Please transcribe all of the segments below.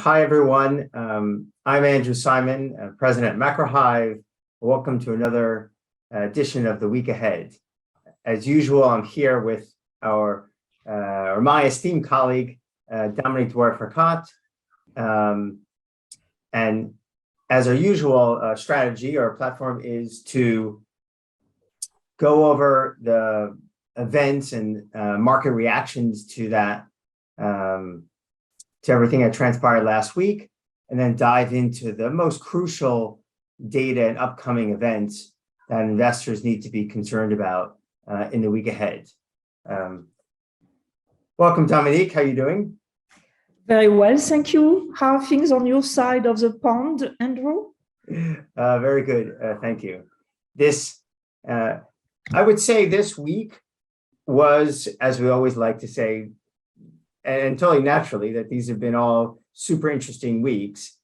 Hi, everyone. I'm Andrew Simon, President at MacroHive. Welcome to another edition of The Week Ahead. As usual, I'm here with my esteemed colleague, Dominique Dwor-Frecaut. And as our usual strategy or platform is to go over the events and market reactions to that, to everything that transpired last week, and then dive into the most crucial data and upcoming events that investors need to be concerned about in the week ahead. Welcome, Dominique. How are you doing? Very well, thank you. How are things on your side of the pond, Andrew? Very good, thank you. I would say this week was, as we always like to say, and totally naturally, that these have been all super interesting weeks.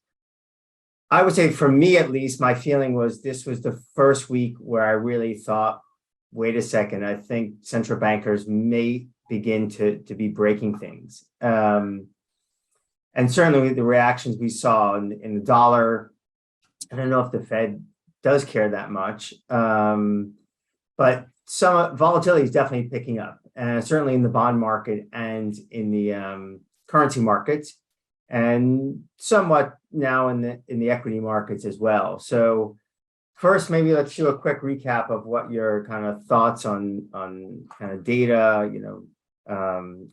I would say, for me at least, my feeling was this was the first week where I really thought, wait a second, I think central bankers may begin to be breaking things. And certainly the reactions we saw in the dollar, I don't know if the Fed does care that much, but some volatility is definitely picking up. Certainly in the bond market and in the currency markets, and somewhat now in the equity markets as well. So first, maybe let's do a quick recap of what your kind of thoughts on kind of data,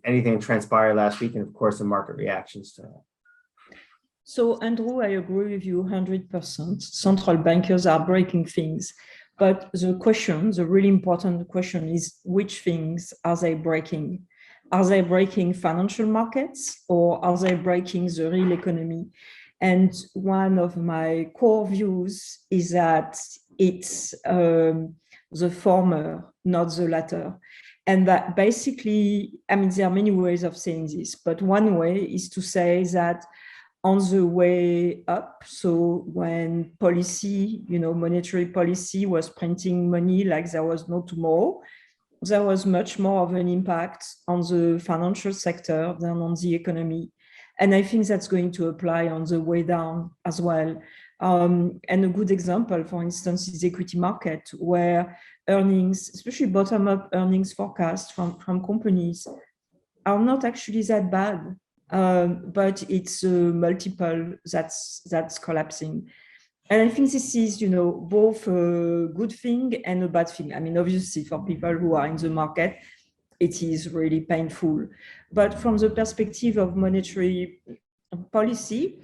anything that transpired last week, and of course the market reactions to that. So Andrew, I agree with you 100%. Central bankers are breaking things. But the really important question is, which things are they breaking? Are they breaking financial markets, or are they breaking the real economy? And one of my core views is that it's the former, not the latter. And that basically, there are many ways of saying this, but one way is to say that on the way up, so when policy, monetary policy was printing money like there was no tomorrow, there was much more of an impact on the financial sector than on the economy. And I think that's going to apply on the way down as well. And a good example, for instance, is equity market, where earnings, especially bottom-up earnings forecasts from companies, are not actually that bad. But it's a multiple that's collapsing. And I think this is, both a good thing and a bad thing. Obviously, for people who are in the market, it is really painful. But from the perspective of monetary policy,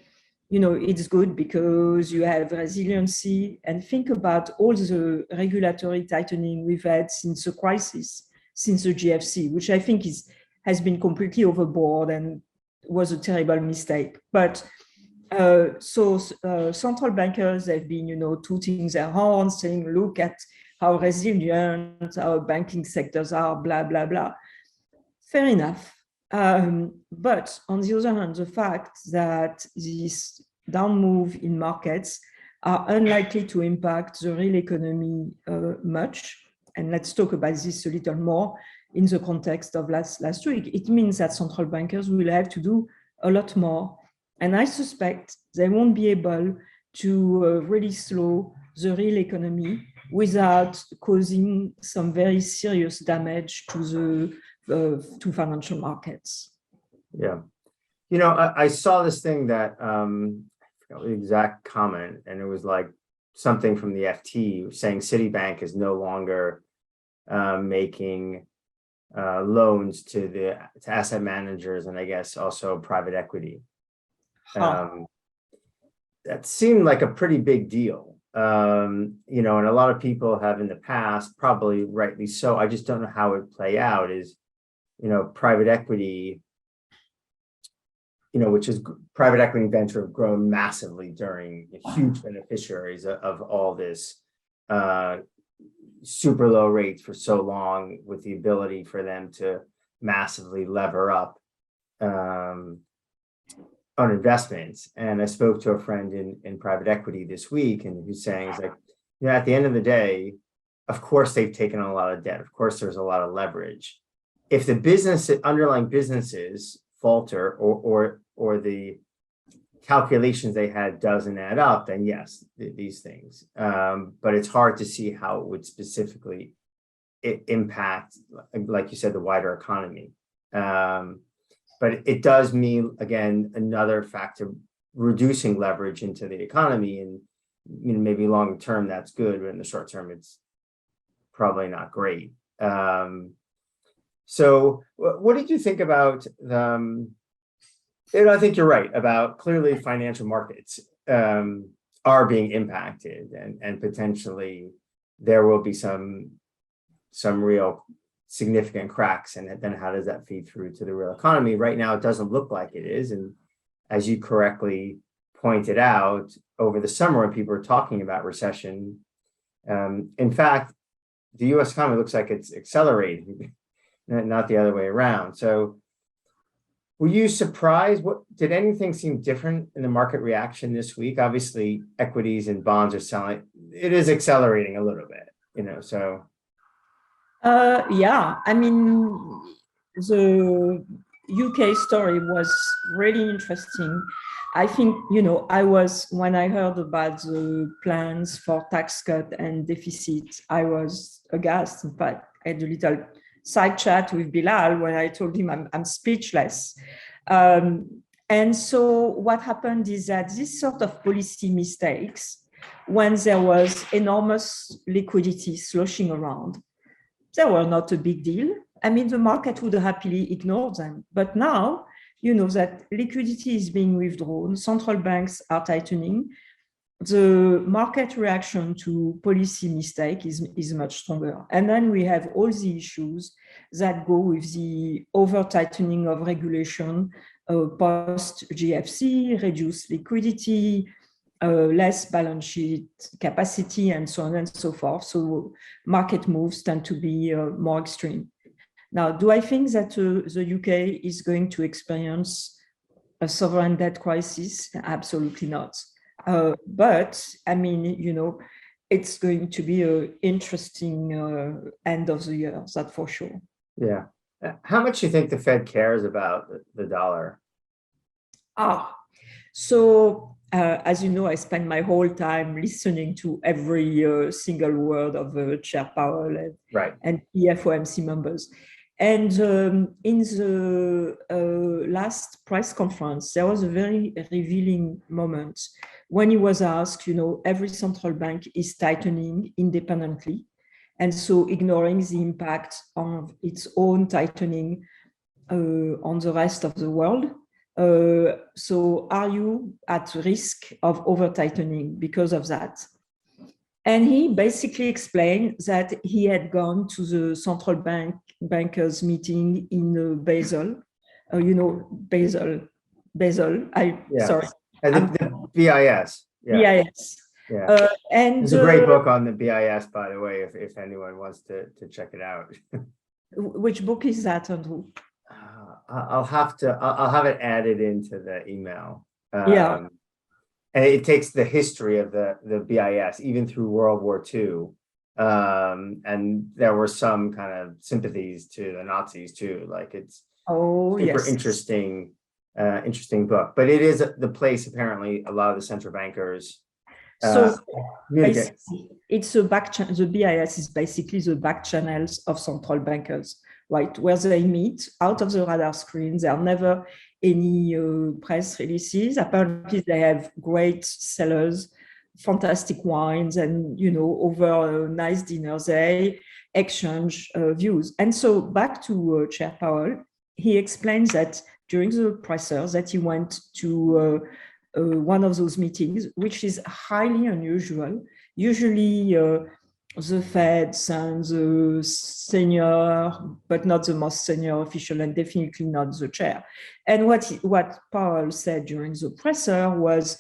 it's good because you have resiliency. And think about all the regulatory tightening we've had since the crisis, since the GFC, which I think has been completely overboard and was a terrible mistake. But central bankers have been, tooting their horns, saying, look at how resilient our banking sectors are, blah, blah, blah. Fair enough. But on the other hand, the fact that this down move in markets are unlikely to impact the real economy much, and let's talk about this a little more, in the context of last week, it means that central bankers will have to do a lot more. And I suspect they won't be able to really slow the real economy without causing some very serious damage to financial markets. Yeah. I saw this thing that, I forgot the exact comment, and it was like something from the FT saying Citibank is no longer making loans to asset managers, and I guess also private equity. That seemed like a pretty big deal. And a lot of people have in the past, probably rightly so, I just don't know how it play out, is, private equity, which is private equity and venture have grown massively during huge beneficiaries of all this super low rates for so long, with the ability for them to massively lever up on investments. And I spoke to a friend in private equity this week, and who's saying, is like, at the end of the day, of course they've taken on a lot of debt. Of course there's a lot of leverage. If the underlying businesses falter, or the calculations they had doesn't add up, then yes, these things. But it's hard to see how it would specifically impact, like you said, the wider economy. But it does mean, again, another factor reducing leverage into the economy, and maybe long term that's good, but in the short term it's probably not great. So what did you think about the? I think you're right about clearly financial markets are being impacted, and potentially there will be some real significant cracks, and then how does that feed through to the real economy? Right now, it doesn't look like it is, and as you correctly pointed out, over the summer when people were talking about recession, in fact, the U.S. economy looks like it's accelerating, not the other way around. So were you surprised? Did anything seem different in the market reaction this week? Obviously, equities and bonds are selling. It is accelerating a little bit, so. Yeah, I mean, the UK story was really interesting. I think, when I heard about the plans for tax cut and deficit, I was aghast. In fact, I had a little side chat with Bilal when I told him I'm speechless. And so what happened is that this sort of policy mistakes, when there was enormous liquidity sloshing around, they were not a big deal. I mean, the market would happily ignore them. But now, that liquidity is being withdrawn, central banks are tightening, the market reaction to policy mistake is much stronger. And then we have all the issues that go with the over-tightening of regulation, post-GFC, reduced liquidity, less balance sheet capacity, and so on and so forth. So market moves tend to be more extreme. Now, do I think that the UK is going to experience a sovereign debt crisis? Absolutely not. But I mean, it's going to be an interesting end of the year, that's for sure. Yeah. How much do you think the Fed cares about the dollar? So as you know, I spend my whole time listening to every single word of Chair Powell and FOMC members. And in the last press conference, there was a very revealing moment when he was asked, every central bank is tightening independently, and so ignoring the impact of its own tightening on the rest of the world. So are you at risk of over-tightening because of that? And he basically explained that he had gone to the central bankers meeting in Basel. Basel. Sorry. The BIS. Yeah. BIS. Yeah. And there's a great book on the BIS, by the way, if anyone wants to check it out. Which book is that, Andrew? I'll have it added into the email. Yeah. And it takes the history of the BIS, even through World War II. And there were some kind of sympathies to the Nazis too. Like it's super interesting book. But it is the place, apparently, a lot of the central bankers. So it's the BIS is basically the back channels of central bankers, right? Where they meet out of the radar screens. There are never any press releases. Apparently, they have great cellars, fantastic wines, and over a nice dinner, they exchange views. And so back to Chair Powell, he explains that during the pressers that he went to one of those meetings, which is highly unusual. Usually, the Fed sends the senior, but not the most senior official, and definitely not the chair. And what Powell said during the presser was,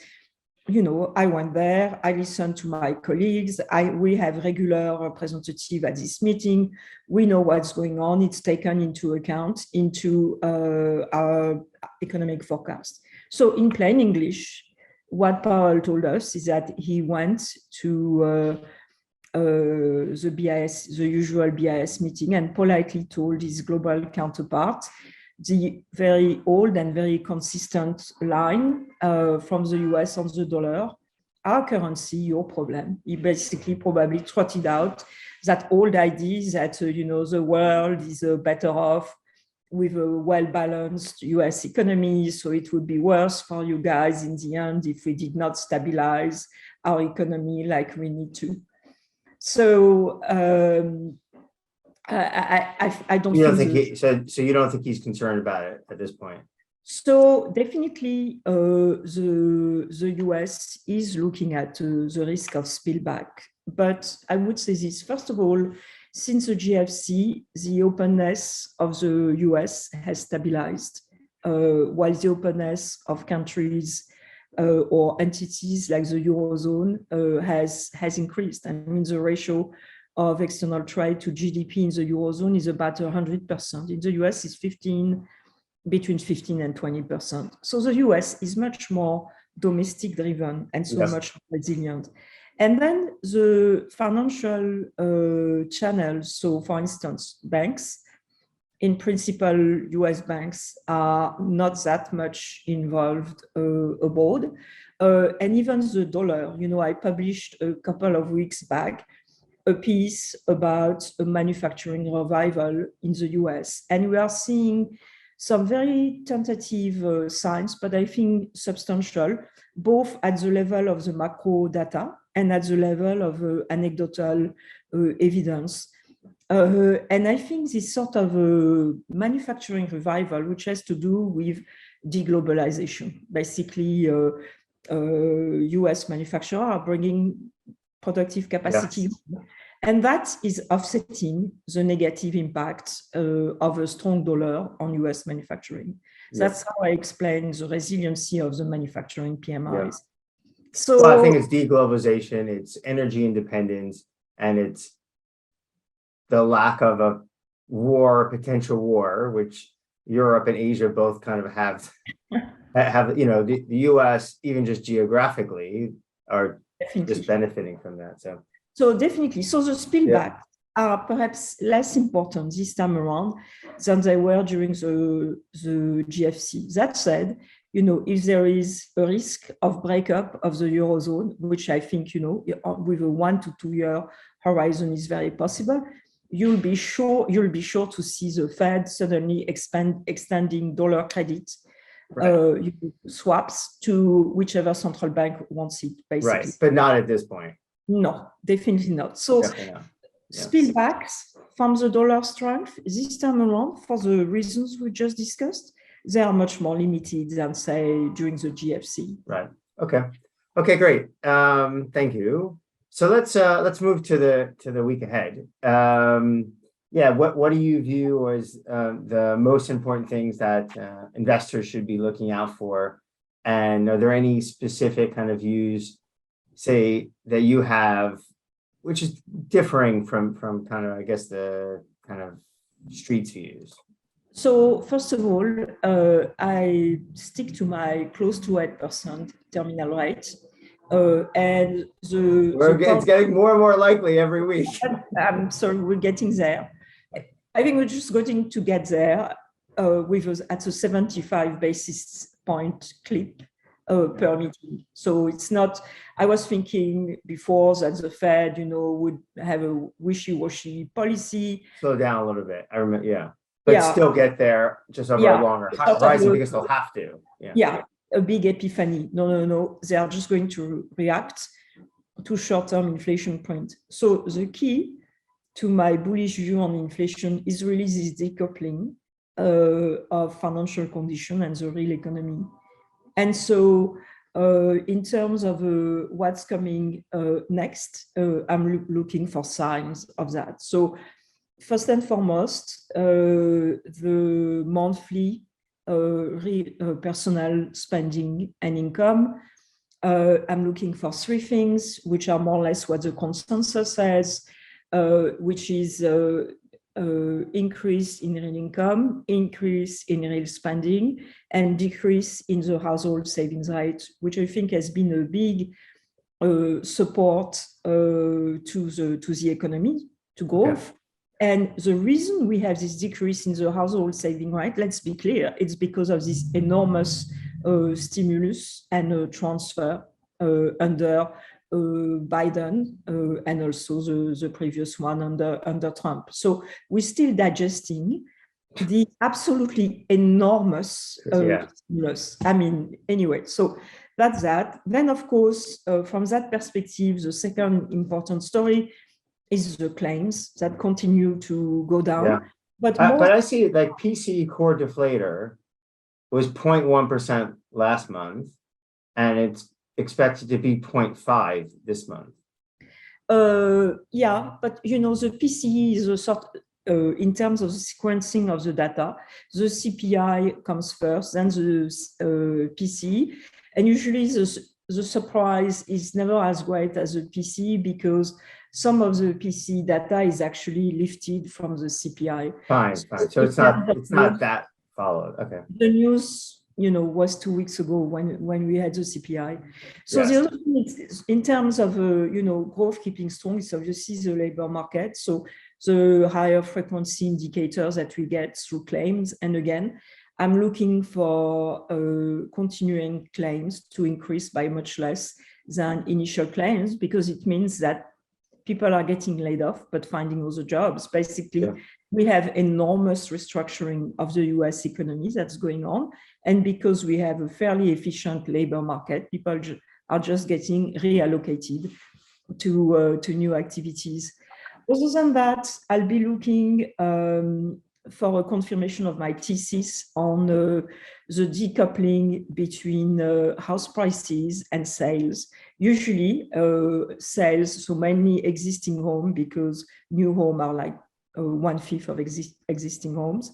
I went there, I listened to my colleagues, we have regular representative at this meeting, we know what's going on, it's taken into account into our economic forecast. So in plain English, what Powell told us is that he went to the BIS, the usual BIS meeting, and politely told his global counterpart the very old and very consistent line from the US on the dollar. Our currency, your problem. He basically probably trotted out that old idea that, the world is better off with a well-balanced US economy. So it would be worse for you guys in the end if we did not stabilize our economy like we need to. So I don't think so you don't think he's concerned about it at this point? So definitely the US is looking at the risk of spillback. But I would say this, first of all, since the GFC, the openness of the US has stabilized, while the openness of countries or entities like the Eurozone has increased. I mean, the ratio of external trade to GDP in the Eurozone is about 100%. In the US, it's between 15 and 20%. So the US is much more domestic driven and so much more resilient. And then the financial channels, so for instance, banks, in principle, US banks are not that much involved abroad. And even the dollar, I published a couple of weeks back a piece about a manufacturing revival in the US. And we are seeing some very tentative signs, but I think substantial, both at the level of the macro data and at the level of anecdotal evidence. And I think this sort of manufacturing revival, which has to do with deglobalization, basically US manufacturers are bringing productive capacity. Yes. And that is offsetting the negative impact of a strong dollar on US manufacturing. Yes. That's how I explain the resiliency of the manufacturing PMIs. Yeah. So I think it's deglobalization, it's energy independence, and it's the lack of a potential war, which Europe and Asia both kind of have, the US, even just geographically, are just benefiting from that. So definitely. So the spillback are perhaps less important this time around than they were during the GFC. That said, if there is a risk of breakup of the Eurozone, which I think, with a 1 to 2 year horizon is very possible, you'll be sure to see the Fed suddenly extending dollar credit swaps to whichever central bank wants it, basically. Right, but not at this point. No, definitely not. So spillbacks from the dollar strength this time around, for the reasons we just discussed, they are much more limited than, say, during the GFC. Right. Okay, great. Thank you. So let's move to the week ahead. What do you view as the most important things that investors should be looking out for? And are there any specific kind of views, say, that you have, which is differing from kind of, I guess, the kind of street's views? So first of all, I stick to my close to 8% terminal rate. And it's getting more and more likely every week. I'm sorry, we're getting there. I think we're just going to get there at a 75 basis point clip per meeting. So it's not, I was thinking before that the Fed, would have a wishy-washy policy. Slow down a little bit. I remember, but still get there just over a longer horizon because they'll have to. A big epiphany. No. They are just going to react to short-term inflation print. So the key to my bullish view on inflation is really this decoupling of financial condition and the real economy. And so in terms of what's coming next, I'm looking for signs of that. So first and foremost, the monthly personal spending and income. I'm looking for three things, which are more or less what the consensus says, which is increase in real income, increase in real spending, and decrease in the household savings rate, which I think has been a big support to the economy, to growth. And the reason we have this decrease in the household saving rate, let's be clear, it's because of this enormous stimulus and transfer under Biden and also the previous one under Trump. So we're still digesting the absolutely enormous stimulus. I mean, anyway, so that's that. Then, of course, from that perspective, the second important story is the claims that continue to go down. Yeah. But I see like PCE core deflator was 0.1% last month, and it's expected to be 0.5 this month. Yeah, but you know, the PCE is a sort in terms of the sequencing of the data, the CPI comes first, then the PCE, and usually the surprise is never as great as the PCE because some of the PCE data is actually lifted from the CPI. Fine. So it's not that followed. Okay. The news, you know, was 2 weeks ago when we had the CPI. So Yes. the other thing is, in terms of you know, growth keeping strong, is obviously the labor market. So the higher frequency indicators that we get through claims, and again, I'm looking for continuing claims to increase by much less than initial claims, because it means that people are getting laid off but finding other jobs. Basically, yeah. We have enormous restructuring of the US economy that's going on. And because we have a fairly efficient labor market, people are just getting reallocated to new activities. Other than that, I'll be looking for a confirmation of my thesis on the decoupling between house prices and sales. Usually sales, so mainly existing home, because new home are like 1/5 of existing homes.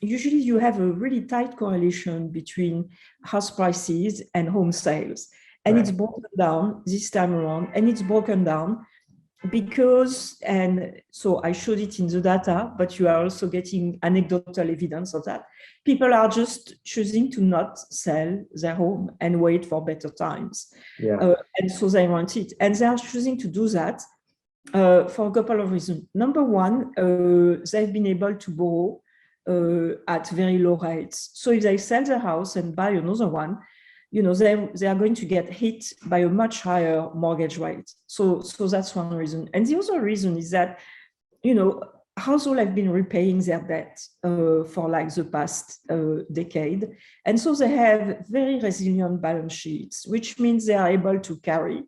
Usually you have a really tight correlation between house prices and home sales. And right. It's broken down this time around, and it's broken down because, and so I showed it in the data, but you are also getting anecdotal evidence of that. People are just choosing to not sell their home and wait for better times. Yeah. And so they rent it. And they are choosing to do that for a couple of reasons. Number one, they've been able to borrow at very low rates. So if they sell their house and buy another one, you know, they are going to get hit by a much higher mortgage rate. So that's one reason. And the other reason is that, you know, households have been repaying their debt for like the past decade. And so they have very resilient balance sheets, which means they are able to carry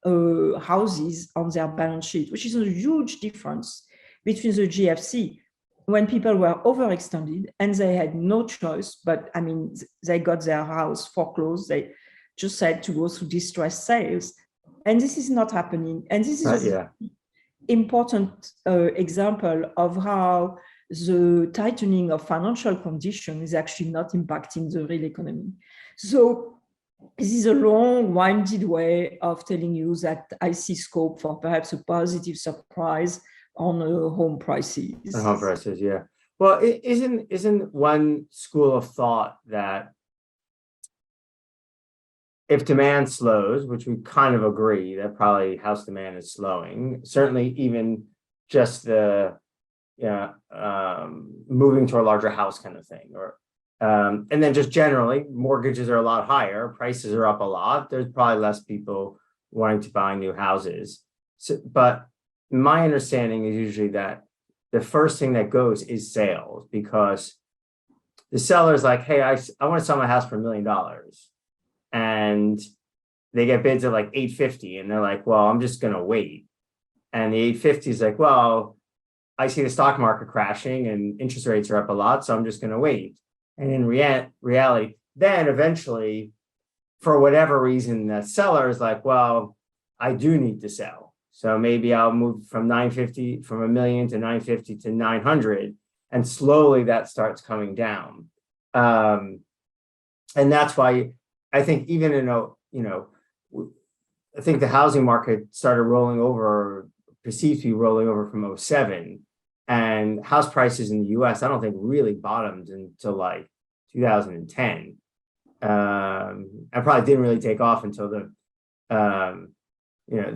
houses on their balance sheet, which is a huge difference between the GFC, when people were overextended and they had no choice, but I mean, they got their house foreclosed, they just had to go through distressed sales. And this is not happening. And this is an important example of how the tightening of financial conditions is actually not impacting the real economy. So this is a long-winded way of telling you that I see scope for perhaps a positive surprise on home prices. On home prices, yeah. Well, isn't one school of thought that if demand slows, which we kind of agree that probably house demand is slowing, certainly even just the moving to a larger house kind of thing, or and then just generally mortgages are a lot higher, prices are up a lot, there's probably less people wanting to buy new houses. So, but my understanding is usually that the first thing that goes is sales, because the seller's like, hey, I want to sell my house for $1 million. And they get bids at like 850, and they're like, well, I'm just going to wait. And the 850 is like, well, I see the stock market crashing and interest rates are up a lot, so I'm just going to wait. And in reality, then eventually, for whatever reason, that seller is like, well, I do need to sell. So maybe I'll move from 950, from $1 million to 950 to 900, and slowly that starts coming down. And that's why I think even in I think the housing market started rolling over, perceived to be rolling over from 2007, and house prices in the US, I don't think really bottomed until like 2010. I probably didn't really take off until the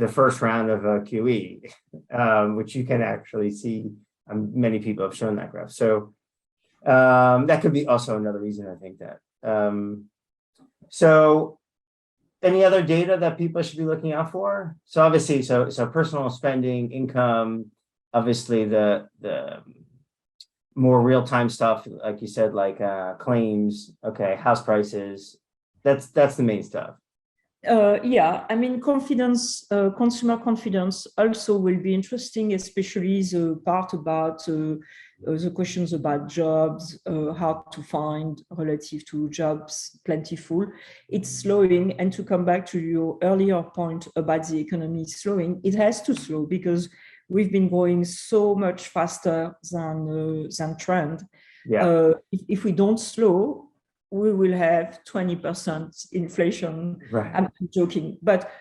first round of QE, which you can actually see Many people have shown that graph. So that could be also another reason I think that. So any other data that people should be looking out for? So obviously, so personal spending, income, obviously the more real-time stuff, like you said, like claims, okay, house prices. That's the main stuff. Yeah, I mean, confidence, consumer confidence also will be interesting, especially the part about the questions about jobs, how to find relative to jobs plentiful. It's slowing. And to come back to your earlier point about the economy slowing, it has to slow because we've been growing so much faster than trend. Yeah. If we don't slow, we will have 20% inflation. Right. I'm joking, but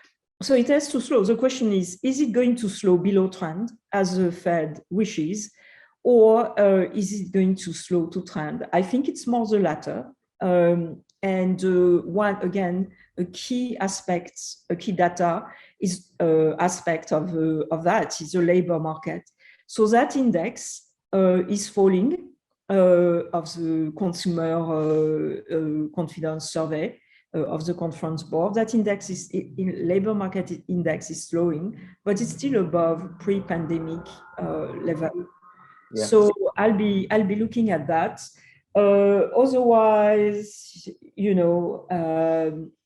so it has to slow. The question is it going to slow below trend as the Fed wishes, or is it going to slow to trend? I think it's more the latter. And one, again, a key aspect, a key data is aspect of that is the labor market. So that index is falling. Of the consumer confidence survey of the conference board. That index is in labor market index is slowing, but it's still above pre-pandemic level. Yeah. So I'll be looking at that. Otherwise,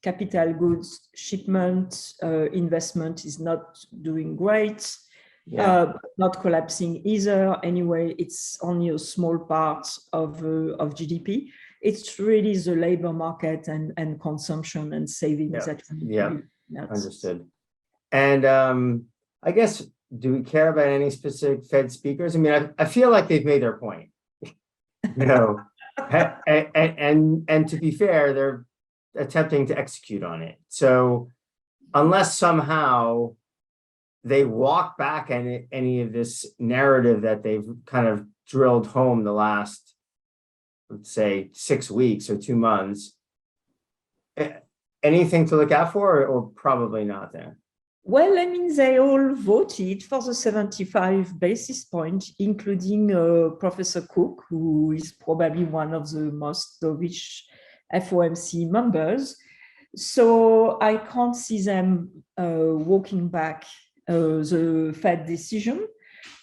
capital goods shipment investment is not doing great. Yeah. Not collapsing either. Anyway, it's only a small part of GDP. It's really the labor market and consumption and savings that we need to be looking at. Understood. And I guess, do we care about any specific Fed speakers? I mean, I feel like they've made their point. And to be fair, they're attempting to execute on it. So unless somehow they walk back any of this narrative that they've kind of drilled home the last, let's say, 6 weeks or 2 months, anything to look out for, or probably not there? Well, I mean, they all voted for the 75 basis points, including Professor Cook, who is probably one of the most dovish FOMC members. So I can't see them walking back the Fed decision.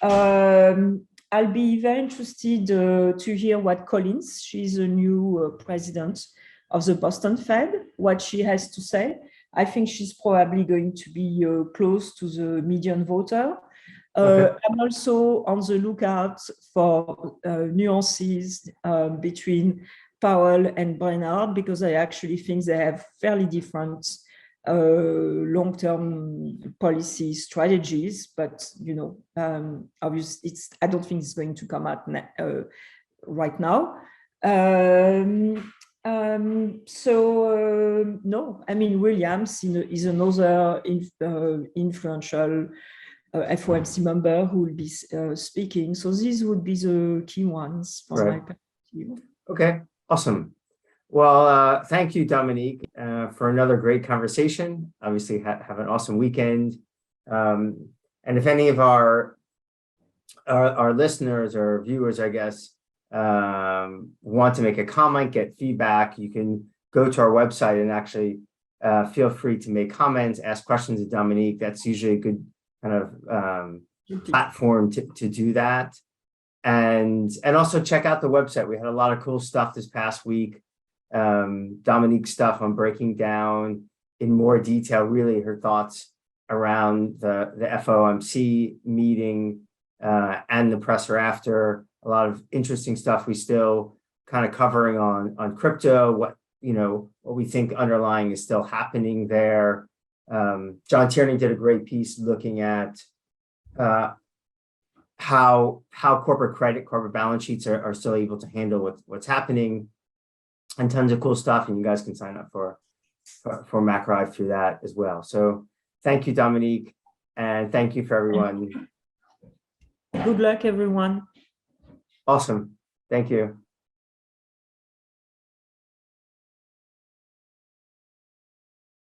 I'll be very interested to hear what Collins, she's a new president of the Boston Fed, what she has to say. I think she's probably going to be close to the median voter. Okay. I'm also on the lookout for nuances between Powell and Brainard, because I actually think they have fairly different long-term policy strategies, but obviously I don't think it's going to come out right now. No, I mean, Williams is another influential FOMC member who will be speaking. So these would be the key ones from my perspective. Okay, awesome. Well, thank you, Dominique, for another great conversation. Obviously, have an awesome weekend. And if any of our listeners or viewers, I guess, want to make a comment, get feedback, you can go to our website and actually feel free to make comments, ask questions of Dominique. That's usually a good kind of platform to do that. And also check out the website. We had a lot of cool stuff this past week. Dominique's stuff on breaking down in more detail, really her thoughts around the FOMC meeting and the presser after. A lot of interesting stuff. We still kind of covering on crypto, what we think underlying is still happening there. John Tierney did a great piece looking at how corporate credit, corporate balance sheets are still able to handle what's happening, and tons of cool stuff. And you guys can sign up for MacRive through that as well. So thank you, Dominique, and thank you for everyone. Good luck, everyone. Awesome. Thank you.